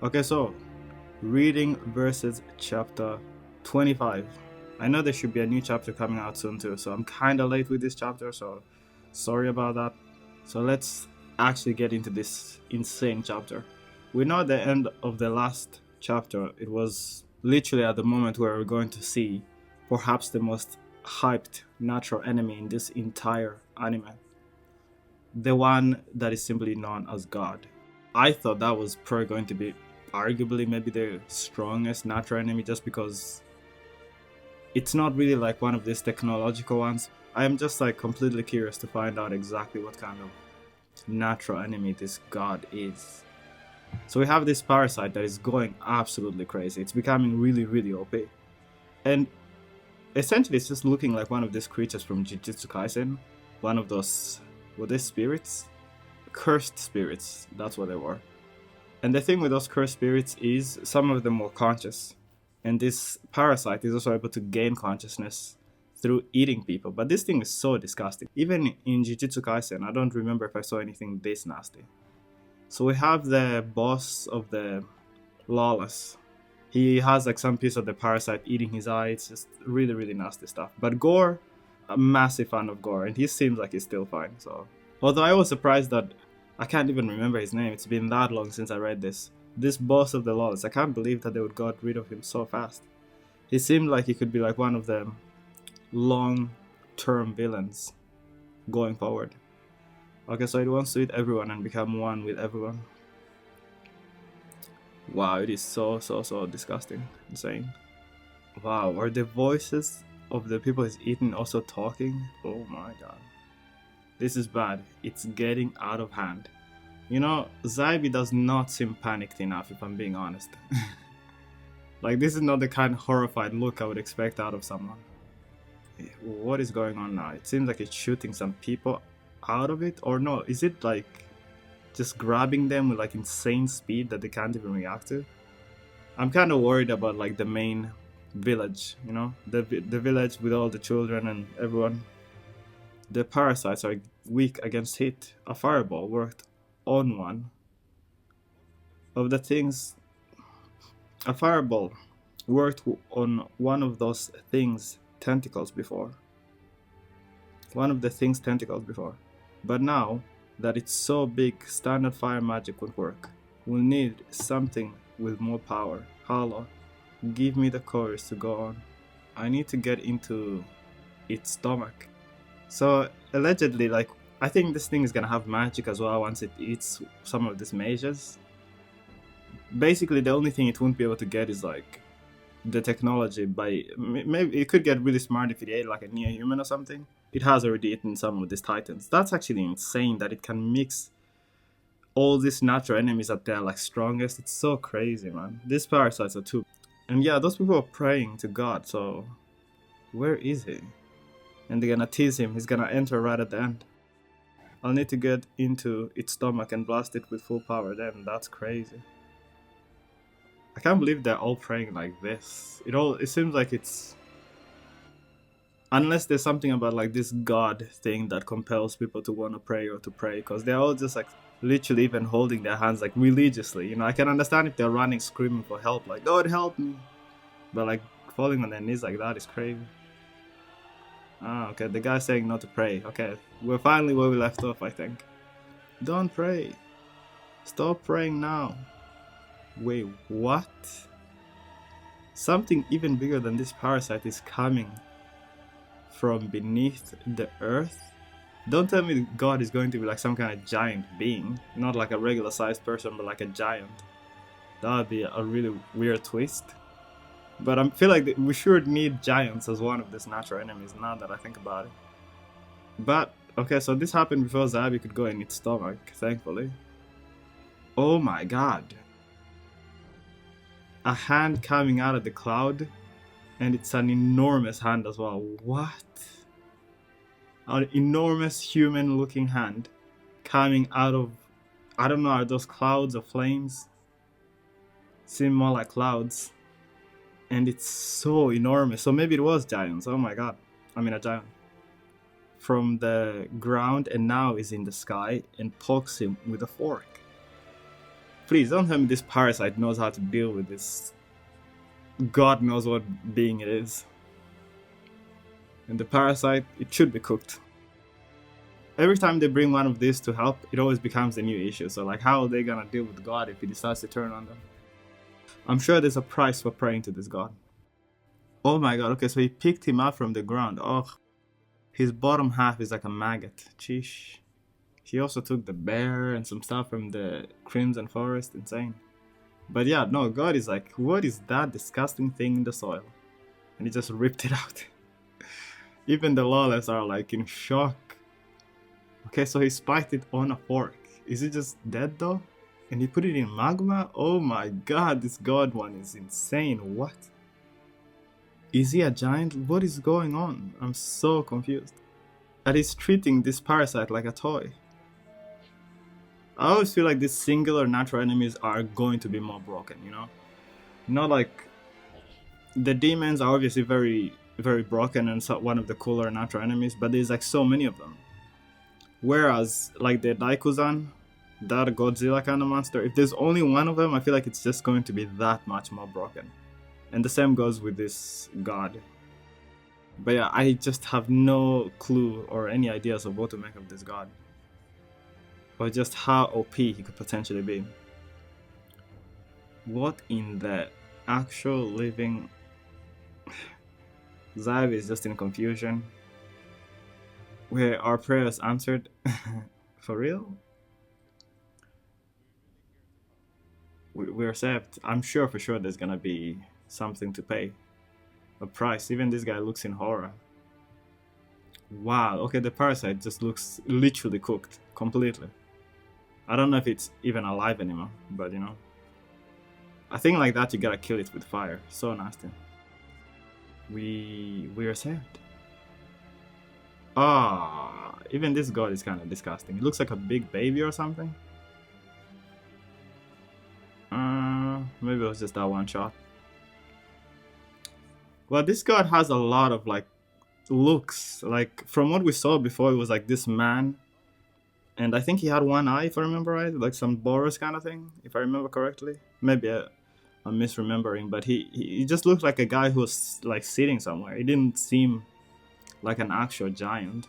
Okay, so reading verses chapter 25. I know there should be a new chapter coming out soon too, so I'm kind of late with this chapter, so sorry about that. So let's actually get into this insane chapter. We know at the end of the last chapter, it was literally at the moment where we're going to see perhaps the most hyped natural enemy in this entire anime. The one that is simply known as God. I thought that was probably going to be arguably maybe the strongest natural enemy just because it's not really like one of these technological ones. I am just like completely curious to find out exactly what kind of natural enemy this god is. So we have this parasite that is going absolutely crazy. It's becoming really, really OP. And essentially it's just looking like one of these creatures from Jujutsu Kaisen. One of those, were they spirits? Cursed spirits, that's what they were. And the thing with those cursed spirits is some of them were conscious. And this parasite is also able to gain consciousness through eating people. But this thing is so disgusting. Even in Jujutsu Kaisen, I don't remember if I saw anything this nasty. So we have the boss of the Lawless. He has like some piece of the parasite eating his eye. It's just really, really nasty stuff. But Gore, a massive fan of Gore, and he seems like he's still fine. So, although I was surprised that I can't even remember his name. It's been that long since I read this. This boss of the Lawless, I can't believe that they would got rid of him so fast. He seemed like he could be like one of the long-term villains going forward. Okay, so it wants to eat everyone and become one with everyone. Wow, it is so disgusting. Insane. Wow, are the voices of the people he's eating also talking? Oh my god. This is bad. It's getting out of hand. You know, Zybe does not seem panicked enough, if I'm being honest. Like, this is not the kind of horrified look I would expect out of someone. What is going on now? It seems like it's shooting some people out of it, or no, is it like just grabbing them with like insane speed that they can't even react to? I'm kind of worried about like the main village, you know, the village with all the children and everyone. The parasites are weak against heat. A fireball worked on one of the things. A fireball worked on one of those things' tentacles before. One of the thing's tentacles before. But now that it's so big, standard fire magic would work. We'll need something with more power. Hollow, give me the courage to go on. I need to get into its stomach. So allegedly, like, I think this thing is gonna have magic as well once it eats some of these mages. Basically, the only thing it won't be able to get is like the technology. By maybe it could get really smart if it ate like a near human or something. It has already eaten some of these titans. That's actually insane that it can mix all these natural enemies at their like strongest. It's so crazy, man. These parasites are too. And yeah, those people are praying to God. So where is he? And they're gonna tease him. He's gonna enter right at the end. I'll need to get into its stomach and blast it with full power then. That's crazy. I can't believe they're all praying like this. It seems like it's, unless there's something about like this god thing that compels people to want to pray or to pray, because they're all just like literally even holding their hands like religiously. You know, I can understand if they're running screaming for help, like God help me, but like falling on their knees like that is crazy. Ah, okay, the guy's saying not to pray. Okay, we're finally where we left off, I think. Don't pray. Stop praying now. Wait, what? Something even bigger than this parasite is coming from beneath the earth? Don't tell me God is going to be like some kind of giant being. Not like a regular sized person, but like a giant. That would be a really weird twist. But I feel like we sure need giants as one of these natural enemies now that I think about it. But, okay, so this happened before Zabi could go in its stomach, thankfully. Oh my god. A hand coming out of the cloud, and it's an enormous hand as well. What? An enormous human looking hand coming out of, I don't know, are those clouds or flames? Seem more like clouds. And it's so enormous. So maybe it was giants. Oh my god. I mean, a giant. From the ground and now is in the sky and pokes him with a fork. Please don't tell me this parasite knows how to deal with this. God knows what being it is. And the parasite, it should be cooked. Every time they bring one of these to help, it always becomes a new issue. So, like, how are they gonna deal with God if he decides to turn on them? I'm sure there's a price for praying to this God. Oh my god, okay, so he picked him up from the ground. Oh, his bottom half is like a maggot. Sheesh. He also took the bear and some stuff from the Crimson Forest. Insane. But yeah, no, God is like, what is that disgusting thing in the soil? And he just ripped it out. Even the lawless are like in shock. Okay, so he spiked it on a fork. Is it just dead though? And he put it in magma? Oh my god, this god one is insane. What? Is he a giant? What is going on? I'm so confused. And he's treating this parasite like a toy. I always feel like these singular natural enemies are going to be more broken, you know? Not like... The demons are obviously very, very broken and so one of the cooler natural enemies, but there's like so many of them. Whereas, like the Daikuzan, that Godzilla kind of monster, if there's only one of them, I feel like it's just going to be that much more broken. And the same goes with this god. But yeah, I just have no clue or any ideas of what to make of this god. Or just how OP he could potentially be. What in the actual living... Zav is just in confusion. Where our prayers answered? For real? We're saved. I'm sure for sure there's gonna be something to pay. A price. Even this guy looks in horror. Wow, okay, the parasite just looks literally cooked. Completely. I don't know if it's even alive anymore, but you know. I think like that you gotta kill it with fire. So nasty. We are saved. Ah, even this god is kind of disgusting. It looks like a big baby or something. Maybe it was just that one shot. Well, this god has a lot of like looks. Like from what we saw before, it was like this man, and I think he had one eye, if I remember right, like some Boros kind of thing, if I remember correctly. Maybe I'm misremembering, but he just looked like a guy who was like sitting somewhere. He didn't seem like an actual giant.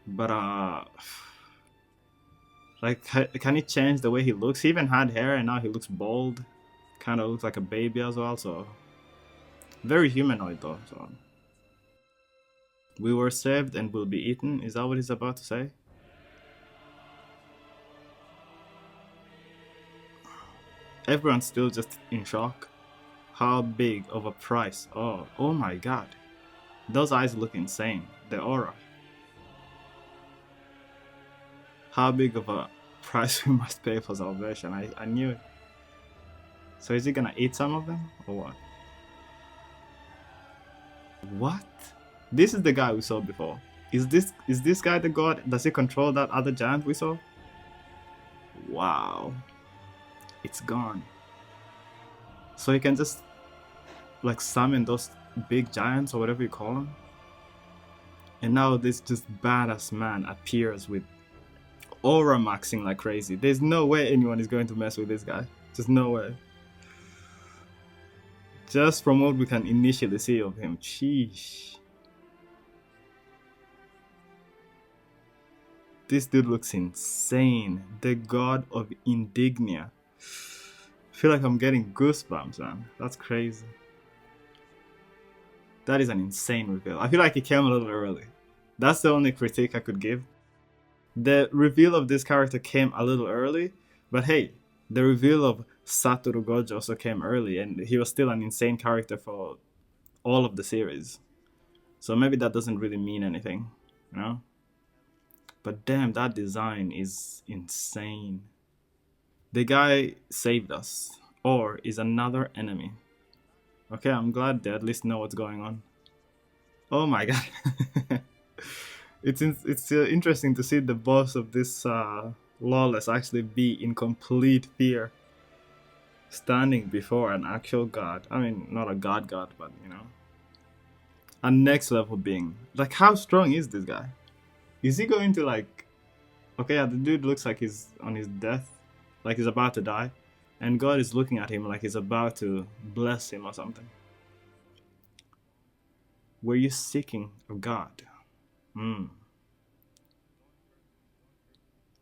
But like, can he change the way he looks? He even had hair and now he looks bald. Kind of looks like a baby as well, so very humanoid though. So we were saved and will be eaten. Is that what he's about to say? Everyone's still just in shock. How big of a price? Oh my god. Those eyes look insane. The aura. How big of a price we must pay for salvation. I knew it. So is he gonna eat some of them? Or what? What? This is the guy we saw before. Is this guy the god? Does he control that other giant we saw? Wow. It's gone. So he can just like summon those big giants or whatever you call them. And now this just badass man appears with aura maxing like crazy. There's no way anyone is going to mess with this guy. Just no way. Just from what we can initially see of him. Sheesh. This dude looks insane. The god of Indignia. I feel like I'm getting goosebumps, man. That's crazy. That is an insane reveal. I feel like it came a little early. That's the only critique I could give. The reveal of this character came a little early, but hey, the reveal of Satoru Gojo also came early, and he was still an insane character for all of the series. So maybe that doesn't really mean anything, you know? But damn, that design is insane. The guy saved us, or is another enemy. Okay, I'm glad they at least know what's going on. Oh my god. It's interesting to see the boss of this lawless actually be in complete fear. Standing before an actual god. I mean, not a god, but you know. A next level being. Like, how strong is this guy? Is he going to like... Okay, yeah, the dude looks like he's on his death. like he's about to die, and God is looking at him like he's about to bless him or something. Were you seeking of God? Hmm.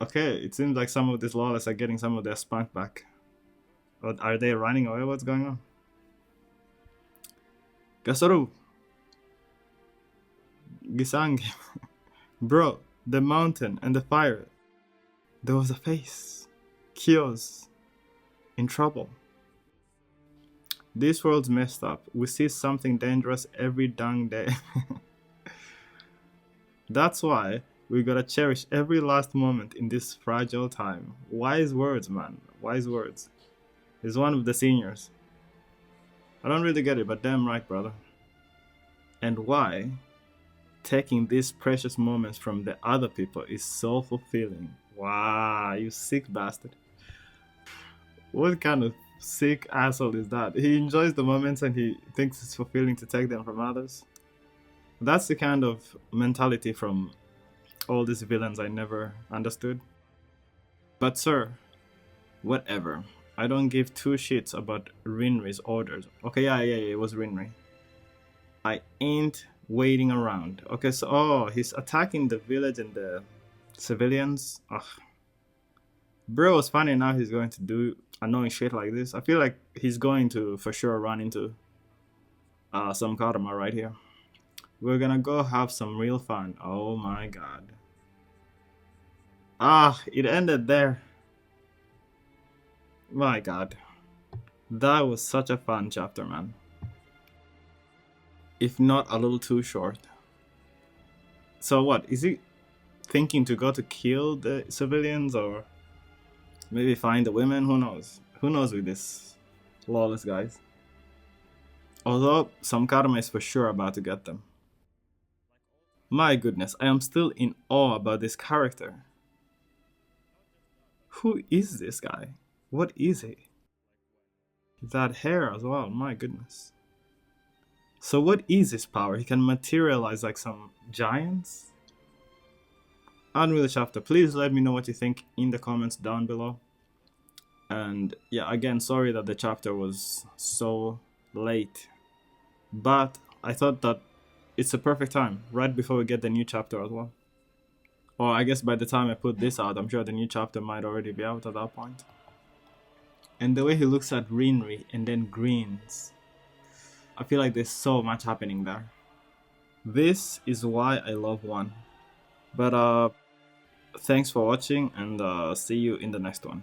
Okay, it seems like some of these lawless are getting some of their spunk back. Or are they running away? What's going on? Gasoru, Gisang, bro, the mountain and the fire. There was a face. Kyo's in trouble. This world's messed up. We see something dangerous every dang day. That's why we gotta cherish every last moment in this fragile time. Wise words, man. Wise words. He's one of the seniors. I don't really get it, but damn right, brother. And why taking these precious moments from the other people is so fulfilling. Wow, you sick bastard. What kind of sick asshole is that? He enjoys the moments and he thinks it's fulfilling to take them from others. That's the kind of mentality from all these villains I never understood. But sir, whatever. I don't give two shits about Rinri's orders. Okay, yeah, it was Rinri. I ain't waiting around. Okay, so he's attacking the village and the civilians. Ugh. Bro was funny now he's going to do annoying shit like this. I feel like he's going to for sure run into some karma right here. We're gonna go have some real fun. Oh my god. It ended there. My god. That was such a fun chapter, man. If not a little too short. So what? Is he thinking to go to kill the civilians or maybe find the women? Who knows? Who knows with this lawless guys? Although some karma is for sure about to get them. My goodness, I am still in awe about this character. Who is this guy? What is he? That hair as well, my goodness. So what is his power? He can materialize like some giants? Unreal chapter. Please let me know what you think in the comments down below. And yeah, again, sorry that the chapter was so late. But I thought that it's a perfect time, right before we get the new chapter as well. Or I guess by the time I put this out, I'm sure the new chapter might already be out at that point. And the way he looks at Rinri and then grins. I feel like there's so much happening there. This is why I love one. But thanks for watching and see you in the next one.